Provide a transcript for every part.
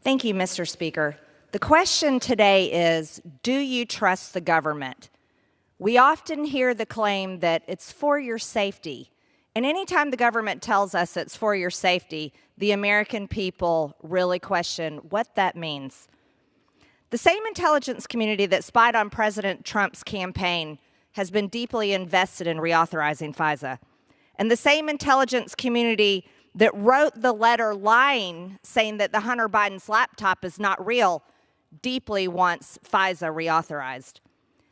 Thank you, Mr. Speaker. The question today is, do you trust the government? We often hear the claim that it's for your safety. And anytime the government tells us it's for your safety, the American people really question what that means. The same intelligence community that spied on President Trump's campaign has been deeply invested in reauthorizing FISA. And the same intelligence community that wrote the letter lying, saying that the Hunter Biden's laptop is not real, deeply wants FISA reauthorized.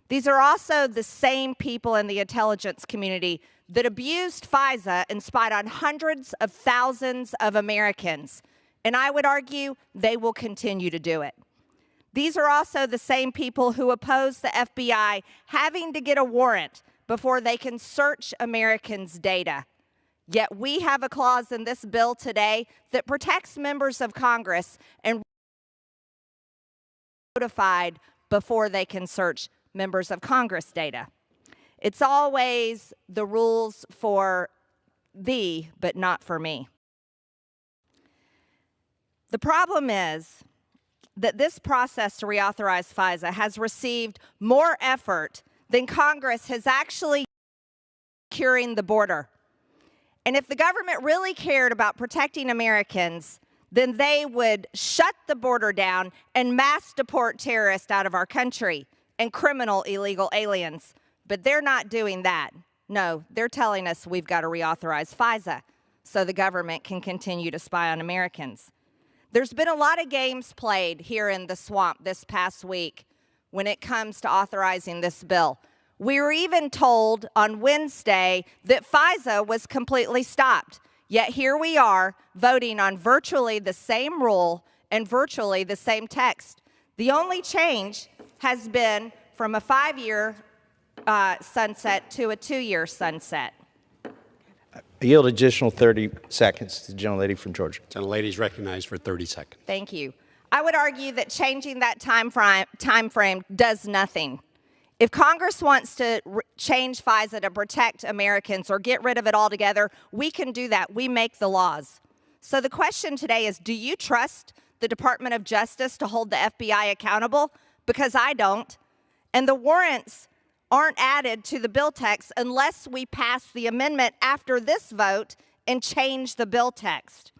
These are also the same people in the intelligence community that abused FISA and spied on hundreds of thousands of Americans. And I would argue they will continue to do it. These are also the same people who oppose the FBI having to get a warrant before they can search Americans' data. Yet we have a clause in this bill today that protects members of Congress and notified before they can search members of Congress data. It's always the rules for thee, but not for me. The problem is that this process to reauthorize FISA has received more effort than Congress has actually securing the border. And if the government really cared about protecting Americans, then they would shut the border down and mass deport terrorists out of our country and criminal illegal aliens. But they're not doing that. No, they're telling us we've got to reauthorize FISA so the government can continue to spy on Americans. There's been a lot of games played here in the swamp this past week when it comes to authorizing this bill. We were even told on Wednesday that FISA was completely stopped. Yet here we are voting on virtually the same rule and virtually the same text. The only change has been from a 5-year sunset to a 2-year sunset. I yield additional 30 seconds to the gentlelady from Georgia. The gentlelady is recognized for 30 seconds. Thank you. I would argue that changing that time frame does nothing. If Congress wants to change FISA to protect Americans or get rid of it altogether, we can do that. We make the laws. So the question today is, do you trust the Department of Justice to hold the FBI accountable? Because I don't. And the warrants aren't added to the bill text unless we pass the amendment after this vote and change the bill text.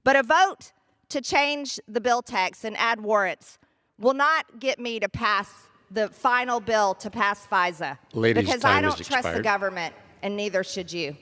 But a vote to change the bill text and add warrants will not get me to pass the final bill to pass FISA. Ladies, because I don't trust the government, and neither should you.